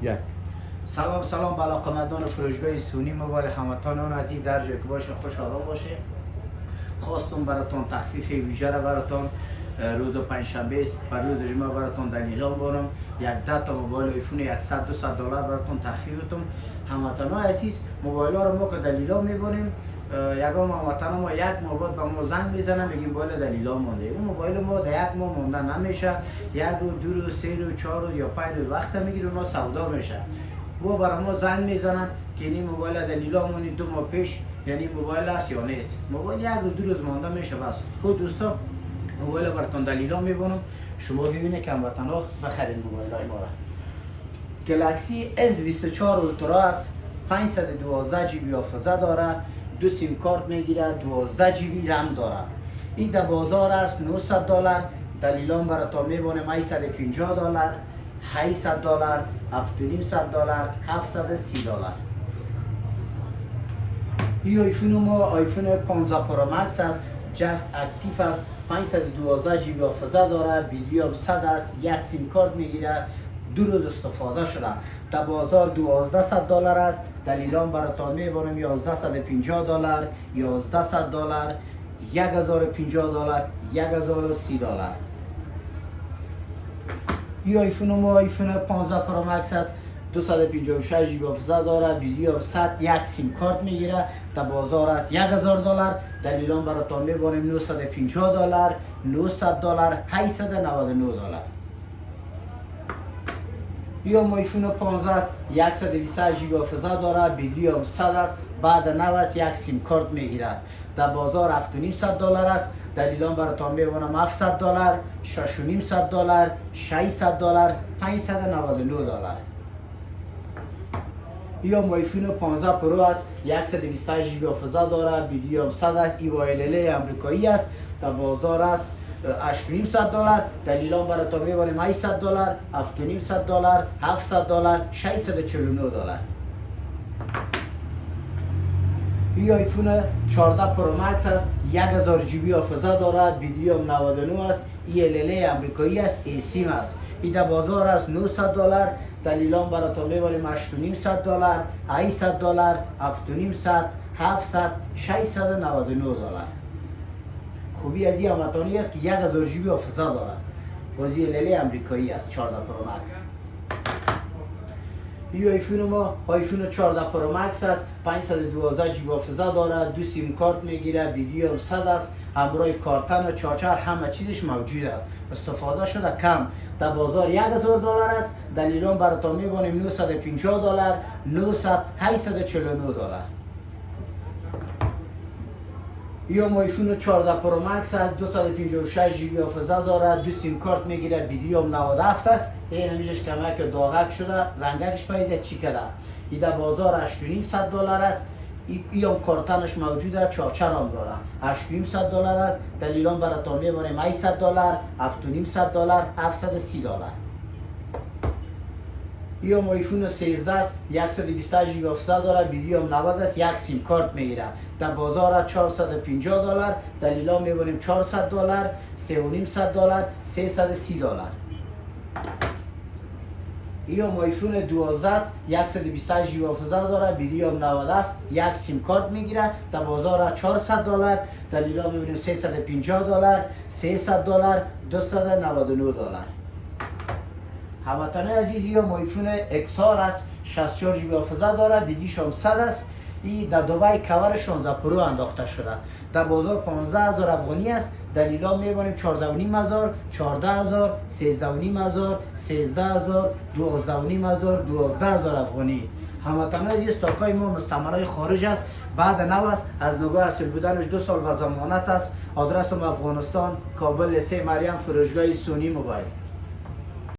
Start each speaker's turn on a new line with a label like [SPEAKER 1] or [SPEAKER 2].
[SPEAKER 1] یک
[SPEAKER 2] سلام به علاقه‌مندان فروشگاه سونی موبایل هموطنان عزیز در جای که باشه خوش آرام باشه. خواستم براتون تخفیف ویژه را براتون روز پنجشنبه بر روز جمعه براتون در اعلام بارم. یک 10 تا موبایل آیفون 100-200 دلار براتون تخفیفتون. هموطنان عزیز موبایل ها رو ما که در اعلام میبریم، یگام هموطنان ما یک ماه بعد به ما زنگ میزنن میگیم موبایل در اعلام مونده. اون موبایل ما در یک ماه مونده نمیشه، یک روز، دو روز، سه روز، 4 روز یا 5 روز وقت میگیره اونا سودا میشه. و برای ما زنگ میزنن که این موبایل در اعلام مونده 2 ماه پیش، یعنی موبایل است یا نیست. موبایل یک روز دو روز مونده میشه. بس خود دوستا موبایل براتون در اعلام میبرم، شما ببینید که هموطنا بخرید موبایل های ما را. گلکسی S24 اولترا است، 512 جی بی حافظه داره، 2 سیم کارت میگیره، 12 جی بی رم داره. این در بازار است 900 دلار، در اعلام براتون میبرم 850 دلار، 800 دلار، 700 دلار، 730 دلار. این آیفون ما آیفون 15 پرو مکس است، جست اکتیو است، 512 جی بی حافظه داره، ویدیو 100 است، یک سیم کارت میگیره، 2 روز استفاده شده. در بازار 1200 دلار است، در اعلام براتون میبرم 1150 دلار، 1100 دلار، 1050 دلار، 1030 دلار. این آیفون ما آیفون 15 پرو مکس است، 256 جی بی حافظه داره، ویدیو 100، یک سیم کارت میگیره، در بازار است 1000 دلار، در اعلام براتون میبرم 950 دلار، 900 دلار، 899 دلار. یا آیفون 15 است، 128 جی بی حافظه داره، ویدیو 100 است، بعد 9 است، یک سیم کارت میگیره، در بازار 7500 دلار است، در اعلام براتون میبرم 700 دلار، 6500 دلار، 600 دلار، 599 دلار. یا آیفون 15 پرو است، 128 جی بی حافظه داره، ویدیو 100 است، ایوایل امریکایی است، در بازار است 8500 دلار، در اعلام براتون میبرم 800 دلار، 7500 دلار، 700 دلار، 649 دلار. این آیفون 14 پرو مکس است، 1000 جی بی حافظه داره، ویدیو 99 است، ایوایل امریکایی است، ای سیم است. این در بازار است 900 دلار، در اعلام براتون میبریم 8500 دلار، 800 دلار، 7500، 700، 699 دلار. خوبی از این هموطنی است که 1000 جی بی حافظه داره، بازی لیلی امریکایی است، 14 پرو مکس. این آیفون ما آیفون 14 پرو مکس است، 512 جی بی حافظه داره، 2 سیم کارت میگیره، ویدیو 100 است، همراه کارتن و چارجر همه چیزش موجود است، استفاده شده کم. در بازار 1000 دلار است، در اعلام براتون میبریم 950 دلار، 900، 849 دلار. یا آیفون 14 پرو مکس است، 256 جی بی حافظه داره، 2 سیم کارت میگیره، ویدیو 97 است، این همیشه کمک داغک شده، رنگکش پیدا چی کرده. این در بازار 8500 دلار است، این کارتنش موجوده، چارجر هم داره، 8500 دلار است، در اعلام براتون میبریم 800 دلار، 7500 دلار، 730 دلار. یا آیفون 13 است، 128 جی بی حافظه داره، ویدیو 90 است، یک سیم کارت میگیره، در بازار 450 دلار، در اعلام میبریم 400 دلار، 3500 دلار، 330 دلار. یا آیفون 12 است، 128 جی بی حافظه داره، ویدیو 97، یک سیم کارت میگیره، در بازار 400 دلار، در اعلام میبریم 350 دلار، 300 دلار، 299 دلار. هموطنان عزیز یا آیفون اکسار است، 64 جی بی حافظه داره، ویدیوش هم 100 است. این در دبی کور 16 پرو انداخته شده، در بازار 15000 افغانی است، در اعلام میبریم 14500، 14000، 13500، 13000، 12500، 12000 افغانی. هموطنان عزیز استاکای ما مستعمره خارج است، بعد نو است، از نگاه اصل بودنش 2 سال به ضمانت است. آدرس افغانستان، کابل، لسه مریم، فروشگاه سونی موبایل.